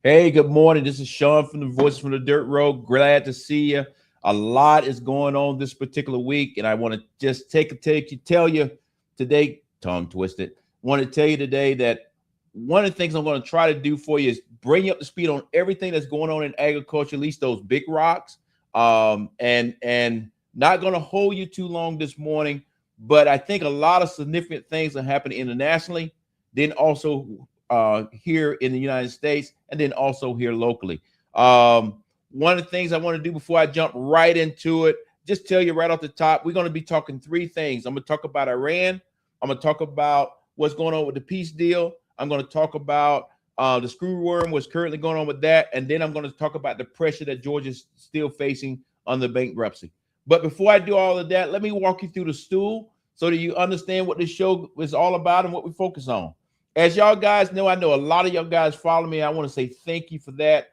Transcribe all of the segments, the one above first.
Hey, good morning. This is Sean from the Voice from the Dirt Road. Glad to see you. A lot is going on this particular week, and I want to just tell you today, tongue twisted. Want to tell you today that one of the things I'm going to try to do for you is bring you up to speed on everything that's going on in agriculture, at least those big rocks. And not going to hold you too long this morning, but I think a lot of significant things are happening internationally. Then also here in the United States, and then also here locally. One of the things I want to do before I jump right into it, just tell you right off the top, we're going to be talking three things. I'm going to talk about Iran. I'm going to talk about what's going on with the peace deal. I'm going to talk about the screw worm, what's currently going on with that. And then I'm going to talk about the pressure that Georgia's still facing on the bankruptcy. But before I do all of that, let me walk you through the stool so that you understand what this show is all about and what we focus on. As y'all guys know, I know a lot of y'all guys follow me. I want to say thank you for that.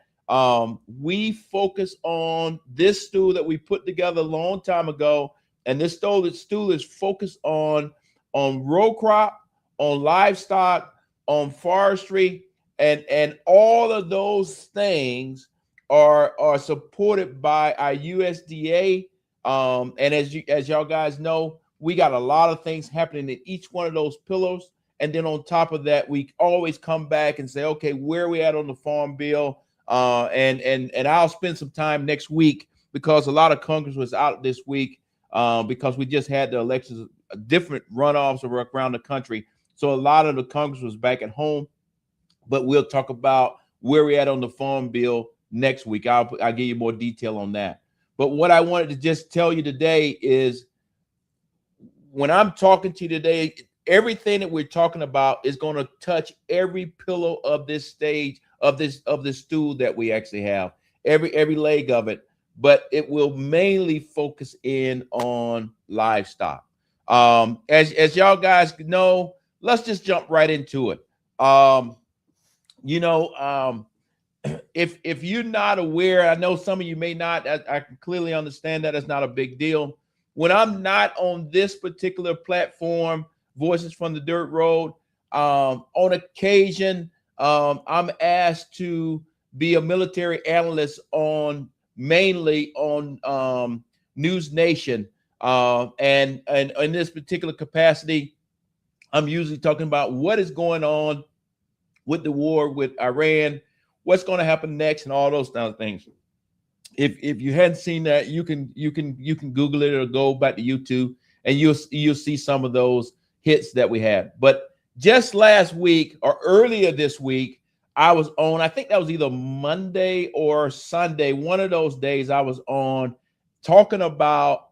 We focus on this stool that we put together a long time ago, and this stool is focused on row crop, on livestock, on forestry, and all of those things are supported by our USDA. And as y'all guys know, we got a lot of things happening in each one of those pillars. And then on top of that, we always come back and say, okay, where are we at on the farm bill? And I'll spend some time next week because a lot of Congress was out this week because we just had the elections, different runoffs around the country. So a lot of the Congress was back at home, but we'll talk about where we're at on the farm bill next week. I'll give you more detail on that. But what I wanted to just tell you today is when I'm talking to you today, everything that we're talking about is going to touch every pillow of this stage of this stool that we actually have, every leg of it, but it will mainly focus in on livestock. As y'all guys know, let's just jump right into it. If you're not aware, I know some of you may not. I can clearly understand that it's not a big deal. When I'm not on this particular platform, Voices from the Dirt Road, on occasion, I'm asked to be a military analyst mainly on News Nation, and in this particular capacity, I'm usually talking about what is going on with the war with Iran, what's going to happen next, and all those kind of things. If you hadn't seen that, you can Google it or go back to YouTube, and you'll see some of those hits that we had. But just last week or earlier this week, I was on, I think that was either Monday or Sunday, one of those days I was on talking about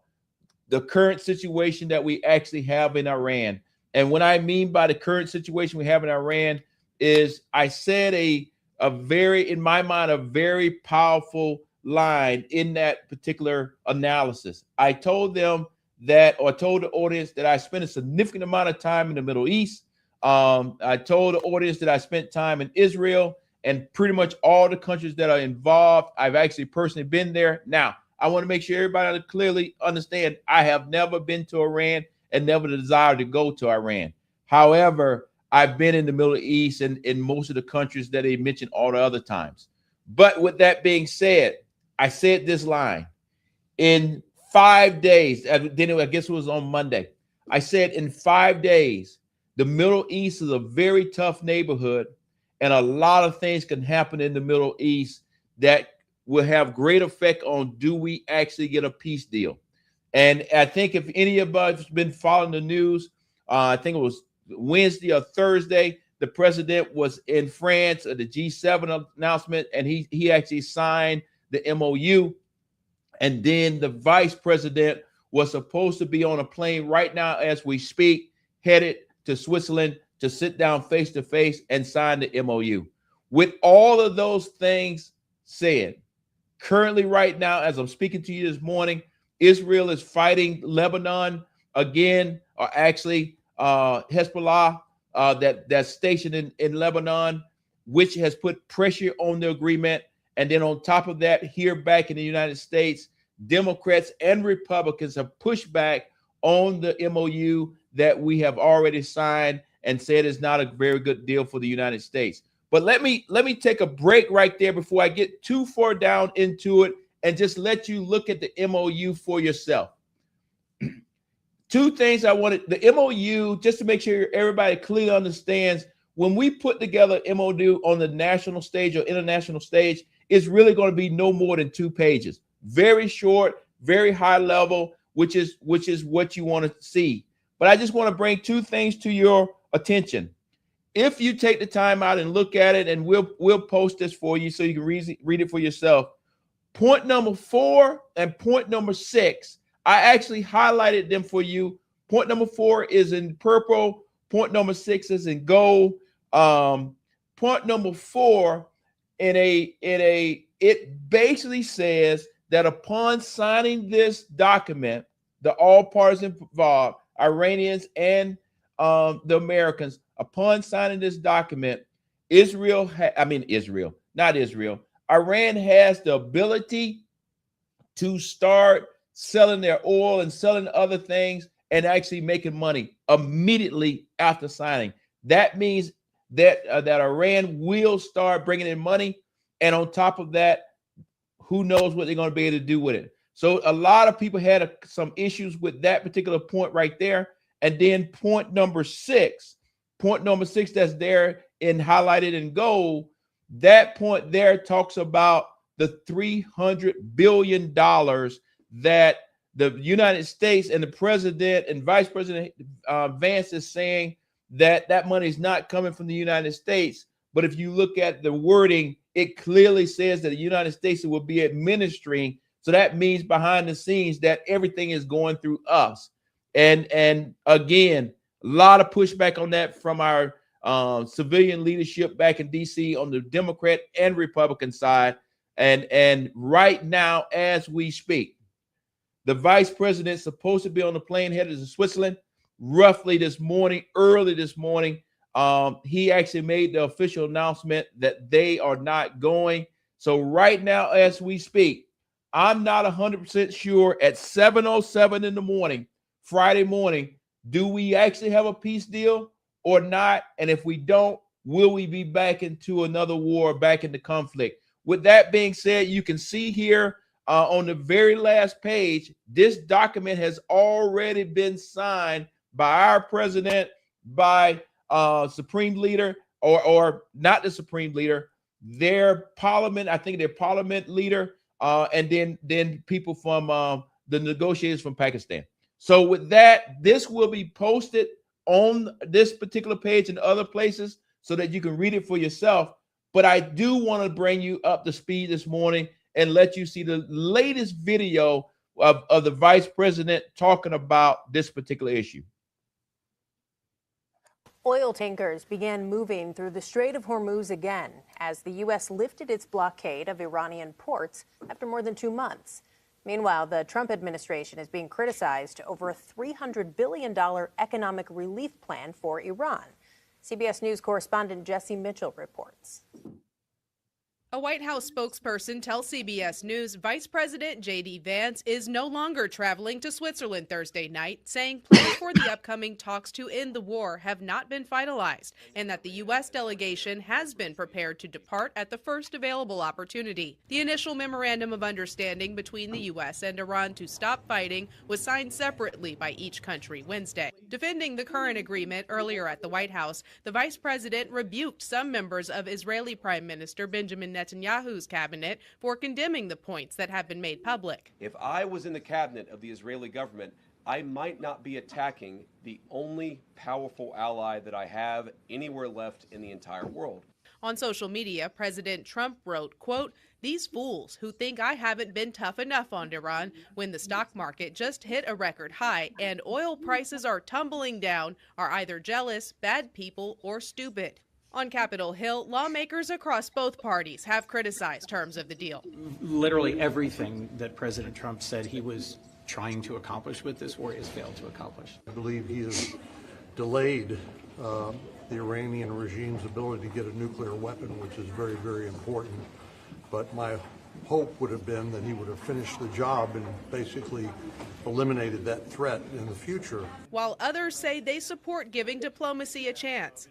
the current situation that we actually have in Iran. And what I mean by the current situation we have in Iran is I said a very, in my mind, a very powerful line in that particular analysis. I told them that, or told the audience that I spent a significant amount of time in the Middle East. I told the audience that I spent time in Israel and pretty much all the countries that are involved. I've actually personally been there. Now, I want to make sure everybody clearly understand I have never been to Iran and never the desire to go to Iran. However, I've been in the Middle East and in most of the countries that they mentioned all the other times. But with that being said, I said this line in 5 days. Then I guess it was on Monday. I said in 5 days, the Middle East is a very tough neighborhood, and a lot of things can happen in the Middle East that will have great effect on do we actually get a peace deal. And I think if any of us has been following the news, I think it was Wednesday or Thursday, the president was in France at the G7 announcement, and he actually signed the MOU. And then the vice president was supposed to be on a plane right now as we speak, headed to Switzerland to sit down face to face and sign the MOU. With all of those things said, currently right now, as I'm speaking to you this morning, Israel is fighting Lebanon again, or actually Hezbollah that's stationed in Lebanon, which has put pressure on the agreement. And then on top of that, here back in the United States, Democrats and Republicans have pushed back on the MOU that we have already signed and said is not a very good deal for the United States. But let me take a break right there before I get too far down into it and just let you look at the MOU for yourself. Two things I wanted, the MOU, just to make sure everybody clearly understands, when we put together MOU on the national stage or international stage, it's really going to be no more than 2 pages. Very short, very high level, which is what you want to see. But I just want to bring 2 things to your attention. If you take the time out and look at it, and we'll post this for you so you can read it for yourself. Point number 4 and point number 6, I actually highlighted them for you. Point number 4 is in purple. Point number 6 is in gold. Point number 4 it basically says that upon signing this document, the all parties involved, Iranians and the Americans, upon signing this document, Iran has the ability to start selling their oil and selling other things and actually making money immediately after signing. That means that Iran will start bringing in money, and on top of that, who knows what they're going to be able to do with it. So a lot of people had some issues with that particular point right there. And then point number 6 that's there in highlighted in gold, that point there talks about the $300 billion that the United States and the president and Vice President Vance is saying that money is not coming from the United States. But if you look at the wording, it clearly says that the United States will be administering. So that means behind the scenes that everything is going through us. And again, a lot of pushback on that from our civilian leadership back in D.C. on the Democrat and Republican side. And right now, as we speak, the vice president is supposed to be on the plane headed to Switzerland roughly early this morning. He actually made the official announcement that they are not going. So right now, as we speak, I'm not 100% sure at 7:07 in the morning, Friday morning, do we actually have a peace deal or not? And if we don't, will we be back into another war, back into conflict? With that being said, you can see here on the very last page, this document has already been signed by our president, by Supreme Leader, or not the Supreme Leader, their parliament, I think their parliament leader, and then people from the negotiators from Pakistan. So with that, this will be posted on this particular page and other places so that you can read it for yourself. But I do want to bring you up to speed this morning and let you see the latest video of the vice president talking about this particular issue. Oil tankers began moving through the Strait of Hormuz again as the U.S. lifted its blockade of Iranian ports after more than 2 months. Meanwhile, the Trump administration is being criticized over a $300 billion economic relief plan for Iran. CBS News correspondent Jesse Mitchell reports. A White House spokesperson tells CBS News Vice President J.D. Vance is no longer traveling to Switzerland Thursday night, saying plans for the upcoming talks to end the war have not been finalized and that the U.S. delegation has been prepared to depart at the first available opportunity. The initial memorandum of understanding between the U.S. and Iran to stop fighting was signed separately by each country Wednesday. Defending the current agreement earlier at the White House, the vice president rebuked some members of Israeli Prime Minister Benjamin Netanyahu's cabinet for condemning the points that have been made public. If I was in the cabinet of the Israeli government, I might not be attacking the only powerful ally that I have anywhere left in the entire world. On social media, President Trump wrote, quote, "These fools who think I haven't been tough enough on Iran when the stock market just hit a record high and oil prices are tumbling down are either jealous, bad people, or stupid." On Capitol Hill, lawmakers across both parties have criticized terms of the deal. Literally everything that President Trump said he was trying to accomplish with this war has failed to accomplish. I believe he has delayed the Iranian regime's ability to get a nuclear weapon, which is very, very important. But my hope would have been that he would have finished the job and basically eliminated that threat in the future. While others say they support giving diplomacy a chance.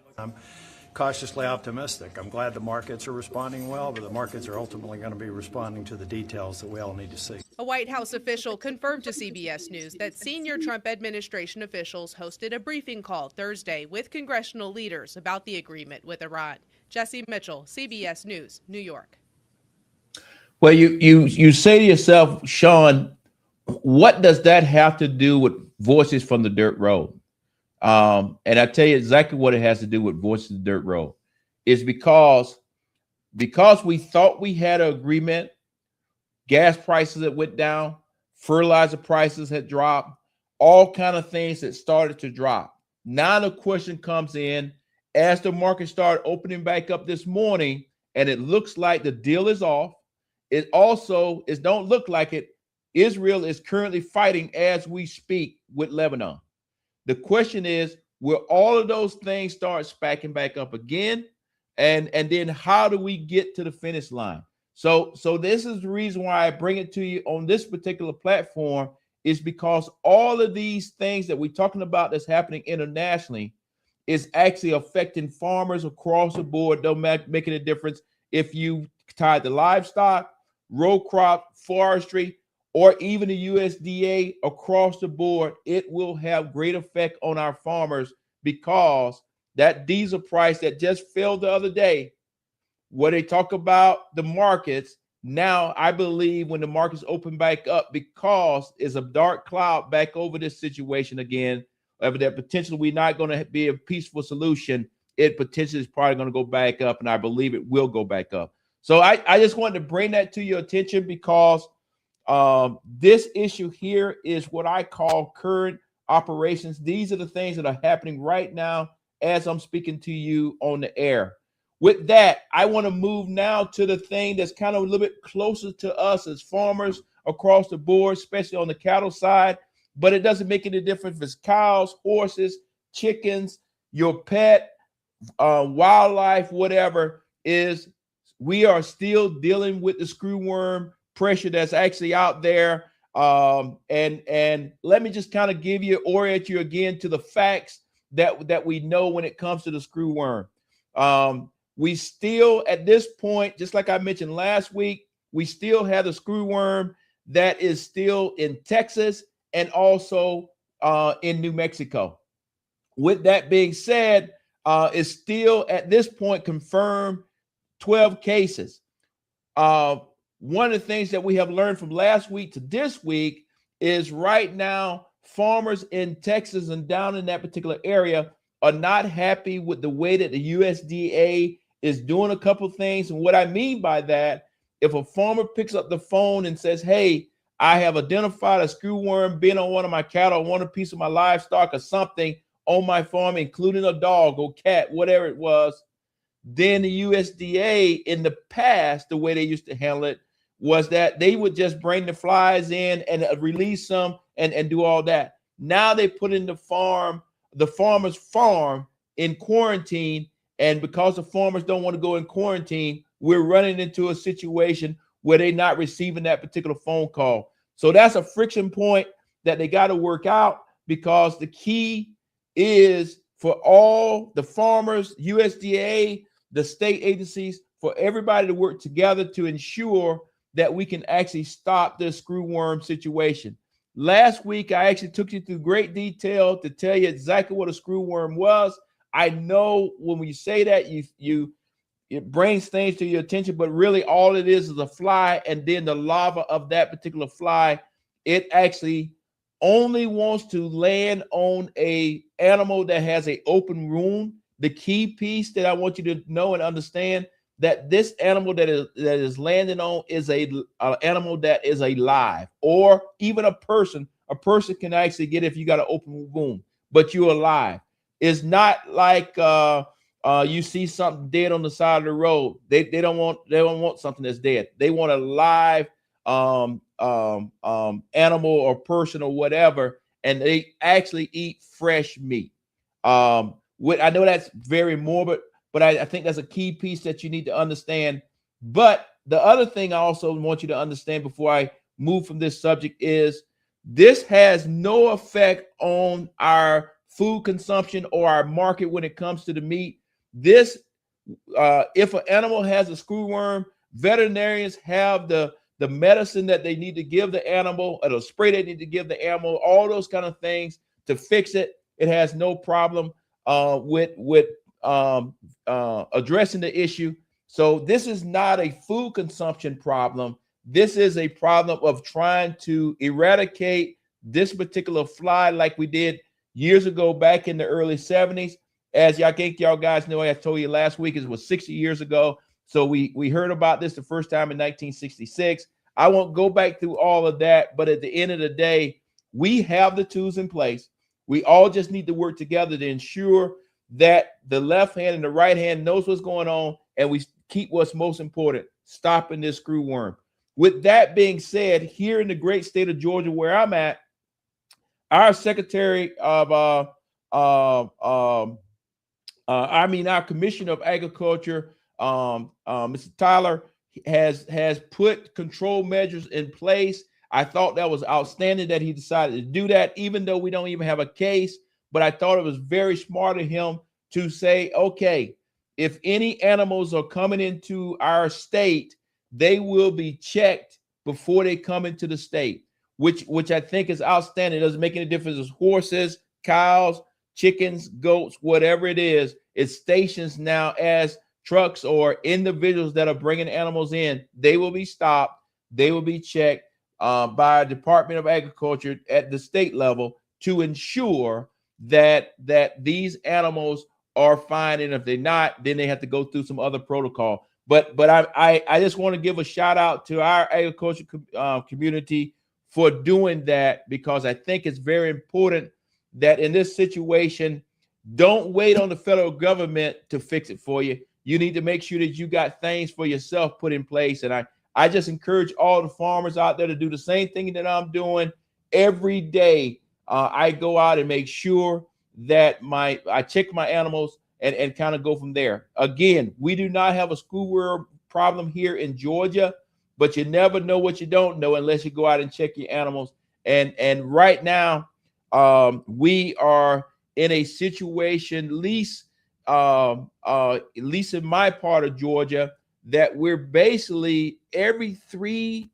cautiously optimistic. I'm glad the markets are responding well, but the markets are ultimately going to be responding to the details that we all need to see. A White House official confirmed to CBS News that senior Trump administration officials hosted a briefing call Thursday with congressional leaders about the agreement with Iran. Jesse Mitchell, CBS News, New York. Well, you say to yourself, Sean, what does that have to do with Voices from the Dirt Road? And I tell you exactly what it has to do with Voices of the Dirt Road. It's because we thought we had an agreement, gas prices that went down, fertilizer prices had dropped, all kind of things that started to drop. Now the question comes in as the market started opening back up this morning, and it looks like the deal is off. It also don't look like it. Israel is currently fighting as we speak with Lebanon. The question is, will all of those things start spacking back up again? And then how do we get to the finish line? So this is the reason why I bring it to you on this particular platform, is because all of these things that we're talking about that's happening internationally is actually affecting farmers across the board. Don't making a difference if you tie the livestock, row crop, forestry, or even the USDA across the board. It will have great effect on our farmers, because that diesel price that just fell the other day, where they talk about the markets, now I believe when the markets open back up, because it's a dark cloud back over this situation again, of that potentially we're not going to be a peaceful solution, it potentially is probably going to go back up, and I believe it will go back up. So I just wanted to bring that to your attention, because this issue here is what I call current operations. These are the things that are happening right now as I'm speaking to you on the air. With that, I want to move now to the thing that's kind of a little bit closer to us as farmers across the board, especially on the cattle side. But it doesn't make any difference if it's cows, horses, chickens, your pet, wildlife, whatever, is we are still dealing with the screwworm pressure that's actually out there. And let me just kind of orient you again to the facts that we know when it comes to the screwworm. We still, at this point, just like I mentioned last week, we still have the screwworm that is still in Texas and also in New Mexico. With that being said, it's still at this point confirmed 12 cases. One of the things that we have learned from last week to this week is right now farmers in Texas and down in that particular area are not happy with the way that the USDA is doing a couple of things. And what I mean by that, if a farmer picks up the phone and says, hey, I have identified a screwworm being on one of my cattle, one piece of my livestock or something on my farm, including a dog or cat, whatever it was, then the USDA in the past, the way they used to handle it was that they would just bring the flies in and release them and do all that. Now they put in the farmer's farm in quarantine. And because the farmers don't want to go in quarantine, we're running into a situation where they're not receiving that particular phone call. So that's a friction point that they got to work out, because the key is for all the farmers, USDA, the state agencies, for everybody to work together to ensure that we can actually stop this screwworm situation. Last week, I actually took you through great detail to tell you exactly what a screwworm was. I know when we say that, it brings things to your attention, but really all it is a fly, and then the larva of that particular fly, it actually only wants to land on a animal that has an open wound. The key piece that I want you to know and understand, that this animal that is landing on is an animal that is alive, or even a person. A person can actually get it if you got an open wound, but you're alive. It's not like you see something dead on the side of the road. They don't want something that's dead. They want a live animal or person or whatever, and they actually eat fresh meat. I know that's very morbid, but I think that's a key piece that you need to understand. But the other thing I also want you to understand before I move from this subject is this has no effect on our food consumption or our market when it comes to the meat. This, if an animal has a screwworm, veterinarians have the medicine that they need to give the animal, or the spray they need to give the animal, all those kind of things to fix it. It has no problem with addressing the issue. So this is not a food consumption problem. This is a problem of trying to eradicate this particular fly like we did years ago back in the early 70s. As y'all think y'all guys know, I told you last week, it was 60 years ago. So we heard about this the first time in 1966. I won't go back through all of that, but at the end of the day, we have the tools in place. We all just need to work together to ensure that the left hand and the right hand knows what's going on, and we keep what's most important, stopping this screwworm. With that being said, here in the great state of Georgia, where I'm at, our Secretary of our Commissioner of Agriculture, Mr. Tyler, has put control measures in place. I thought that was outstanding that he decided to do that, even though we don't even have a case. But I thought it was very smart of him to say, okay, if any animals are coming into our state, they will be checked before they come into the state, which I think is outstanding. It doesn't make any difference. It's horses, cows, chickens, goats, whatever it is. It's stations now as trucks or individuals that are bringing animals in. They will be stopped. They will be checked by the Department of Agriculture at the state level to ensure that these animals are fine. And if they're not, then they have to go through some other protocol. But I just want to give a shout out to our agriculture community for doing that, because I think it's very important that in this situation, don't wait on the federal government to fix it for you. You need to make sure that you got things for yourself put in place. And I just encourage all the farmers out there to do the same thing that I'm doing every day. I go out and make sure that I check my animals and kind of go from there. Again, we do not have a screwworm problem here in Georgia, but you never know what you don't know unless you go out and check your animals. And right now, we are in a situation, at least in my part of Georgia, that we're basically every 3+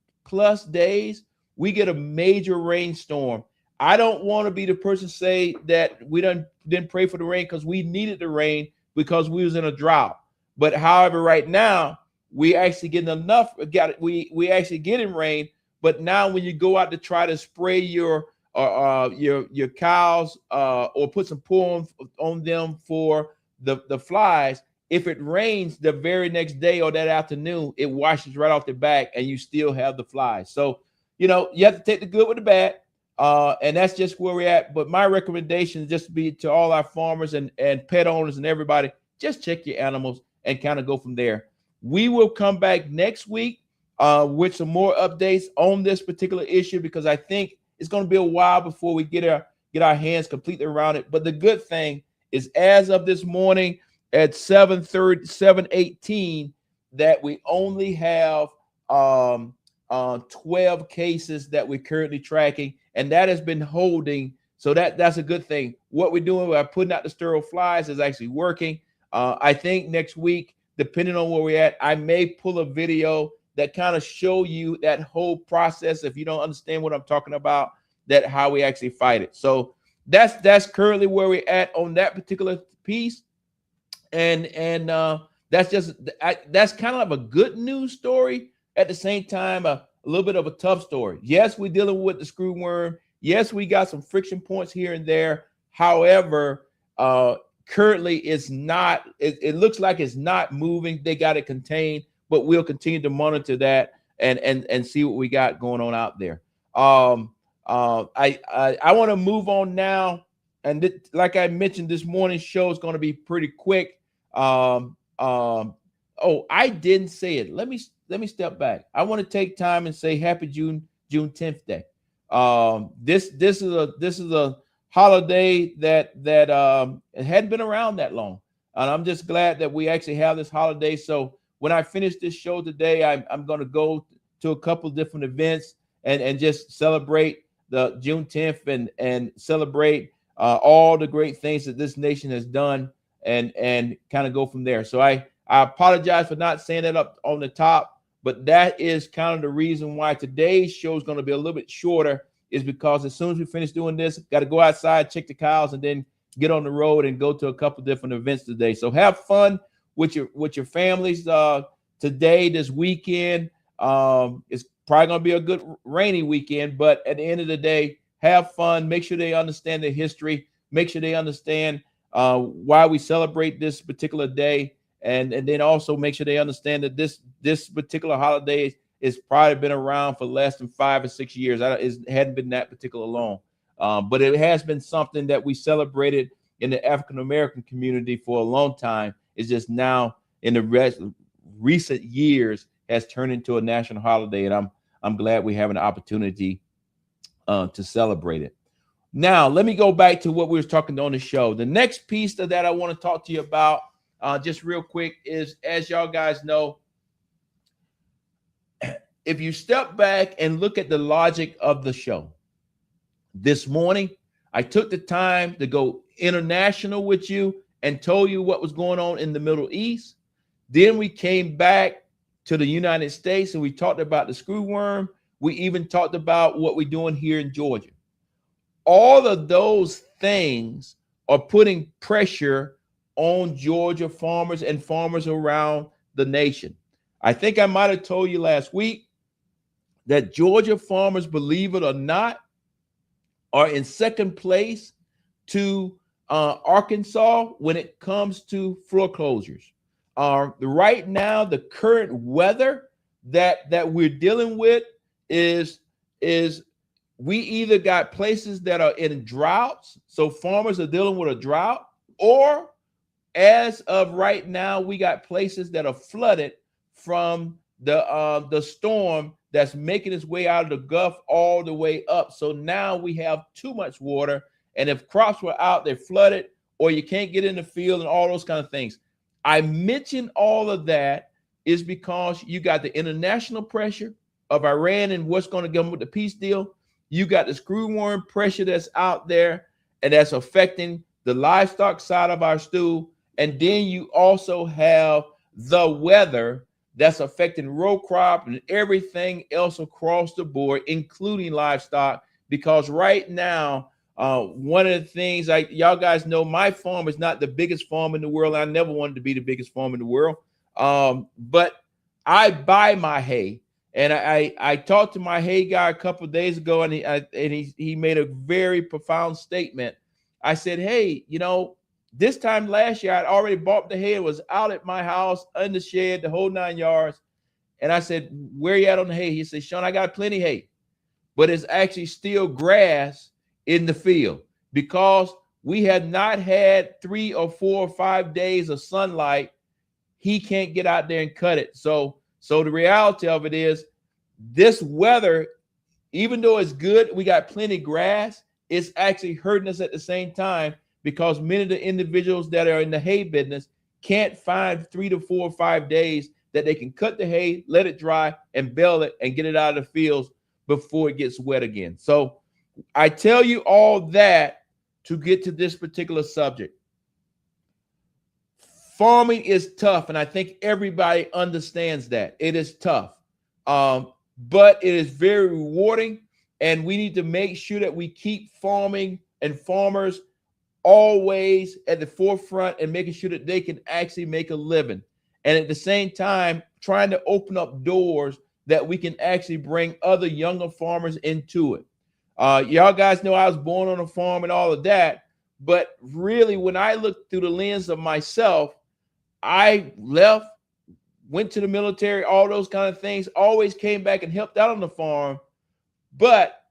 days, we get a major rainstorm. I don't want to be the person to say that we didn't pray for the rain, because we needed the rain because we was in a drought. But however, right now we actually getting enough. We actually getting rain. But now when you go out to try to spray your cows or put some pollen on them for the flies, if it rains the very next day or that afternoon, it washes right off the back and you still have the flies. So, you have to take the good with the bad. And that's just where we're at. But my recommendation is just to be to all our farmers and pet owners and everybody, just check your animals and kind of go from there. We will come back next week with some more updates on this particular issue, because I think it's going to be a while before we get our hands completely around it. But the good thing is, as of this morning at 7:18, that we only have 12 cases that we're currently tracking, and that has been holding. So that's a good thing. What we're doing by putting out the sterile flies is actually working. I think next week, depending on where we're at, I may pull a video that kind of show you that whole process. If you don't understand what I'm talking about, that how we actually fight it. So that's currently where we're at on that particular piece. And that's kind of a good news story. At the same time, a little bit of a tough story. Yes, we're dealing with the screwworm. Yes, we got some friction points here and there. However, currently it's not. It looks like it's not moving. They got it contained, but we'll continue to monitor that and see what we got going on out there. I want to move on now, and like I mentioned, this morning's show is going to be pretty quick. Oh, I didn't say it. Let me step back. I want to take time and say happy June 10th Day. This is a holiday that it hadn't been around that long, and I'm just glad that we actually have this holiday. So when I finish this show today, I'm going to go to a couple different events and just celebrate the June 10th and celebrate all the great things that this nation has done. and kind of go from there. So I apologize for not saying that up on the top, but that is kind of the reason why today's show is going to be a little bit shorter, is because as soon as we finish doing this, got to go outside, check the cows, and then get on the road and go to a couple different events today. So have fun with your families today, this weekend. It's probably going to be a good rainy weekend, but at the end of the day, have fun. Make sure they understand the history. Make sure they understand why we celebrate this particular day, and then also make sure they understand that this particular holiday is probably been around for less than 5 or 6 years. It hadn't been that particular long, but it has been something that we celebrated in the African American community for a long time. It's just now in the recent years has turned into a national holiday, and I'm glad we have an opportunity to celebrate it. Now, let me go back to what we were talking on the show. The next piece of that I want to talk to you about just real quick is, as y'all guys know, if you step back and look at the logic of the show, this morning, I took the time to go international with you and told you what was going on in the Middle East. Then we came back to the United States and we talked about the screwworm. We even talked about what we're doing here in Georgia. All of those things are putting pressure on Georgia farmers and farmers around the nation. I think I might have told you last week that Georgia farmers, believe it or not, are in second place to Arkansas when it comes to foreclosures. Right now, the current weather that we're dealing with is we either got places that are in droughts, so farmers are dealing with a drought, or as of right now, we got places that are flooded from the storm that's making its way out of the Gulf all the way up. So now we have too much water, and if crops were out, they're flooded, or you can't get in the field and all those kind of things. I mentioned all of that is because you got the international pressure of Iran and what's going to come with the peace deal. You got the screwworm pressure that's out there, and that's affecting the livestock side of our stew. And then you also have the weather that's affecting row crop and everything else across the board, including livestock. Because right now, one of the things, y'all guys know, my farm is not the biggest farm in the world. I never wanted to be the biggest farm in the world. But I buy my hay. And I talked to my hay guy a couple of days ago, and he made a very profound statement. I said, hey, this time last year, I'd already bought the hay. It was out at my house, in the shed, the whole 9 yards. And I said, where you at on the hay? He said, Sean, I got plenty of hay, but it's actually still grass in the field because we had not had 3 or 4 or 5 days of sunlight. He can't get out there and cut it. So the reality of it is this weather, even though it's good, we got plenty of grass, it's actually hurting us at the same time because many of the individuals that are in the hay business can't find 3 to 4 or 5 days that they can cut the hay, let it dry, and bale it and get it out of the fields before it gets wet again. So I tell you all that to get to this particular subject. Farming is tough, and I think everybody understands that. It is tough, but it is very rewarding, and we need to make sure that we keep farming and farmers always at the forefront and making sure that they can actually make a living. And at the same time, trying to open up doors that we can actually bring other younger farmers into it. Y'all guys know I was born on a farm and all of that, but really when I look through the lens of myself, I left, went to the military, all those kind of things, always came back and helped out on the farm. But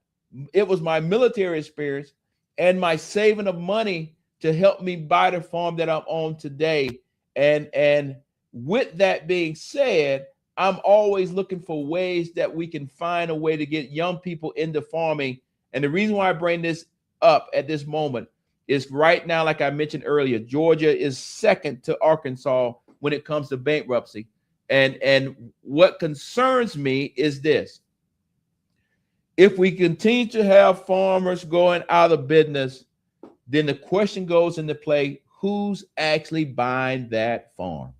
it was my military experience and my saving of money to help me buy the farm that I'm on today. And with that being said, I'm always looking for ways that we can find a way to get young people into farming. And the reason why I bring this up at this moment is right now, like I mentioned earlier, Georgia is second to Arkansas when it comes to bankruptcy. And what concerns me is this. If we continue to have farmers going out of business, then the question goes into play, who's actually buying that farm.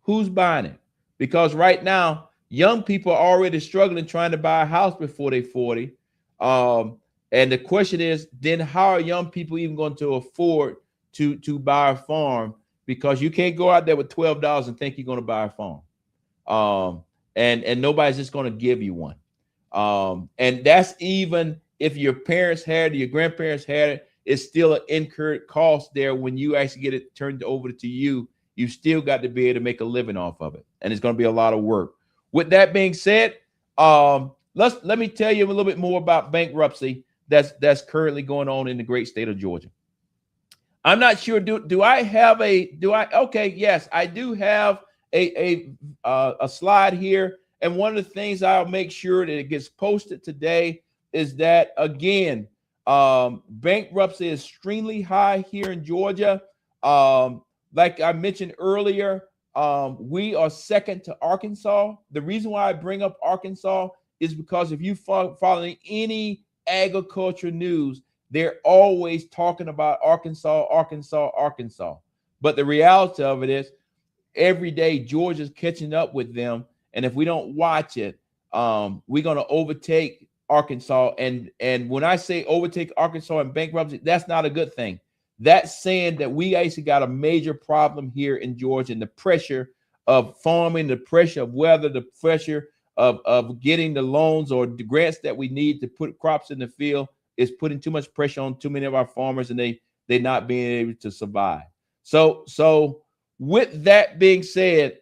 Who's buying it? Because right now, young people are already struggling trying to buy a house before they're 40. And the question is, then how are young people even going to afford to buy a farm? Because you can't go out there with $12 and think you're going to buy a farm. And nobody's just going to give you one. And that's even if your parents had it, your grandparents had it, it's still an incurred cost there when you actually get it turned over to you. You still got to be able to make a living off of it. And it's going to be a lot of work. With that being said, let me tell you a little bit more about bankruptcy that's currently going on in the great state of Georgia. I'm not sure. Do I have okay, yes, I do have a slide here. And one of the things I'll make sure that it gets posted today is that, again, bankruptcy is extremely high here in Georgia. Like I mentioned earlier, we are second to Arkansas. The reason why I bring up Arkansas is because if you following any agriculture news, they're always talking about Arkansas. But the reality of it is every day Georgia's catching up with them. And if we don't watch it, we're going to overtake Arkansas. And when I say overtake Arkansas in bankruptcy, that's not a good thing. That's saying that we actually got a major problem here in Georgia, and the pressure of farming, the pressure of weather, the pressure of getting the loans or the grants that we need to put crops in the field is putting too much pressure on too many of our farmers, and they're not being able to survive. So with that being said,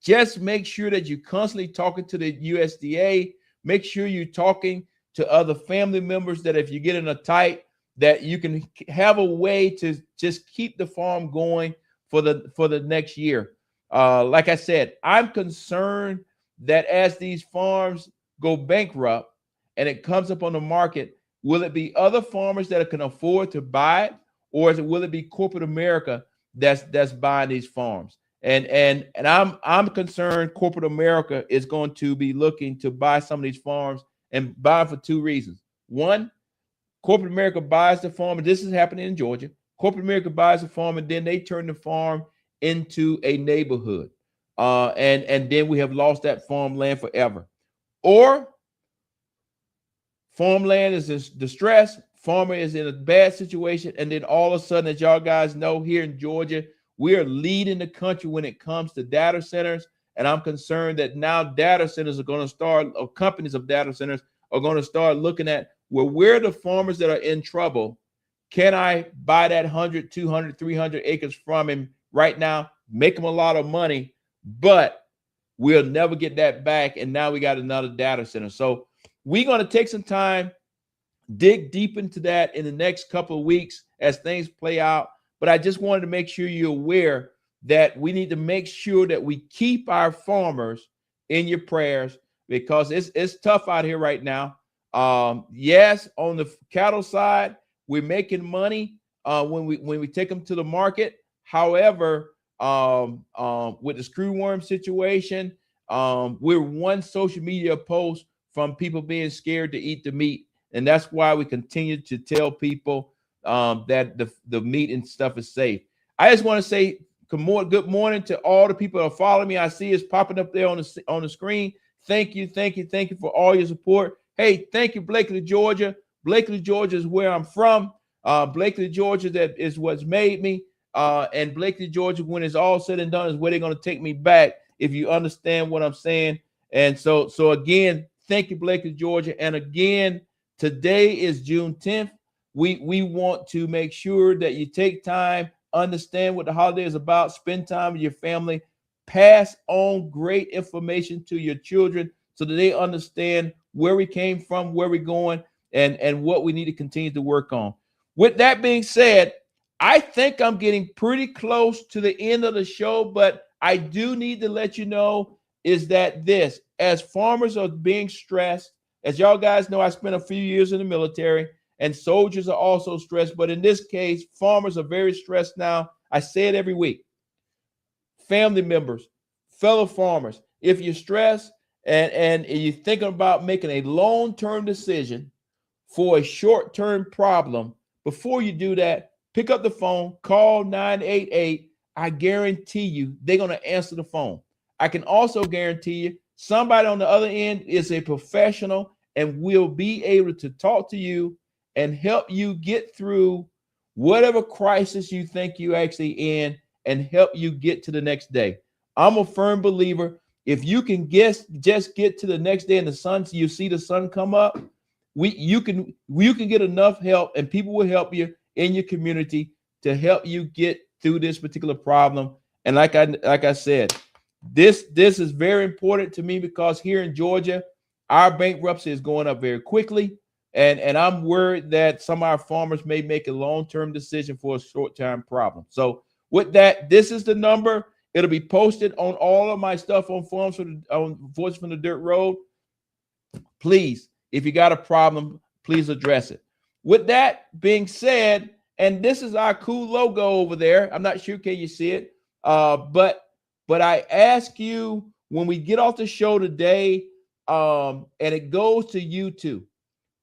just make sure that you're constantly talking to the USDA. Make sure you're talking to other family members that if you get in a tight, that you can have a way to just keep the farm going for the next year. Like I said, I'm concerned that as these farms go bankrupt and it comes up on the market, will it be other farmers that can afford to buy it, or will it be corporate America that's buying these farms? And I'm concerned corporate America is going to be looking to buy some of these farms and buy for two reasons. One, corporate America buys the farm, and this is happening in Georgia. Corporate America buys the farm, and then they turn the farm into a neighborhood. And then we have lost that farmland forever. Or farmland is in distress, farmer is in a bad situation, and then all of a sudden, as y'all guys know, here in Georgia, we are leading the country when it comes to data centers. And I'm concerned that now data centers are going to start, or companies of data centers are going to start looking at, well, where are the farmers that are in trouble? Can I buy that 100, 200, 300 acres from him right now, make him a lot of money, but we'll never get that back. And now we got another data center. So we're going to take some time, dig deep into that in the next couple of weeks as things play out. But I just wanted to make sure you're aware that we need to make sure that we keep our farmers in your prayers, because it's tough out here right now. Yes, on the cattle side, we're making money when we take them to the market. However, with the screwworm situation, we're one social media post from people being scared to eat the meat, and that's why we continue to tell people that the meat and stuff is safe. I just want to say good morning to all the people that are following me. I see it's popping up there on the screen. Thank you for all your support. Hey, thank you, Blakely, Georgia. Blakely, Georgia is where I'm from. Blakely, Georgia, that is what's made me. And Blakely, Georgia, when it's all said and done, is where they're going to take me back, if you understand what I'm saying. And so again, thank you, Blakely, Georgia. And again, today is June 10th. We want to make sure that you take time, understand what the holiday is about, spend time with your family, pass on great information to your children so that they understand where we came from, where we're going, and what we need to continue to work on. With that being said, I think I'm getting pretty close to the end of the show, but I do need to let you know is that this, as farmers are being stressed, as y'all guys know, I spent a few years in the military, and soldiers are also stressed. But in this case, farmers are very stressed now. I say it every week. Family members, fellow farmers, if you're stressed and you're thinking about making a long-term decision for a short-term problem, before you do that, pick up the phone, call 988. I guarantee you they're going to answer the phone. I can also guarantee you somebody on the other end is a professional and will be able to talk to you and help you get through whatever crisis you think you actually in and help you get to the next day. I'm a firm believer. If you can just get to the next day and the sun, you see the sun come up, you can get enough help, and people will help you in your community to help you get through this particular problem. And like I said, this is very important to me because here in Georgia, our bankruptcy is going up very quickly. And I'm worried that some of our farmers may make a long-term decision for a short-term problem. So with that, this is the number. It'll be posted on all of my stuff on forums on Voice from the Dirt Road. Please, if you got a problem, please address it. With that being said, and this is our cool logo over there. I'm not sure, can you see it? But I ask you when we get off the show today, and it goes to YouTube,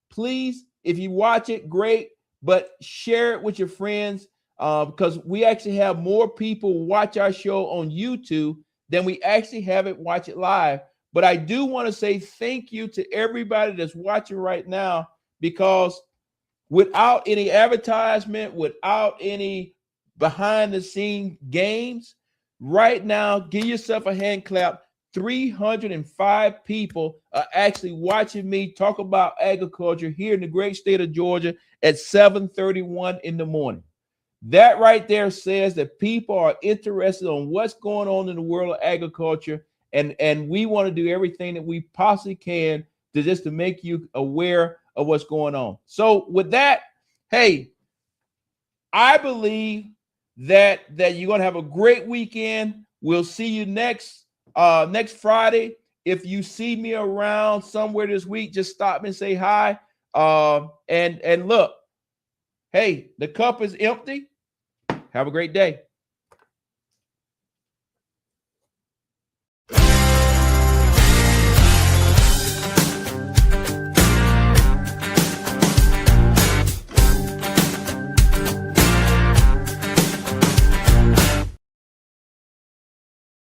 please, if you watch it, great, but share it with your friends because we actually have more people watch our show on YouTube than we actually have it watch it live. But I do want to say thank you to everybody that's watching right now, because without any advertisement, without any behind the scene games, right now, give yourself a hand clap. 305 people are actually watching me talk about agriculture here in the great state of Georgia at 7:31 in the morning. That right there says that people are interested on what's going on in the world of agriculture, and we want to do everything that we possibly can to make you aware of what's going on. So with that, hey, I believe that you're going to have a great weekend. We'll see you next Friday. If you see me around somewhere this week, just stop and say hi. And look, hey, the cup is empty. Have a great day.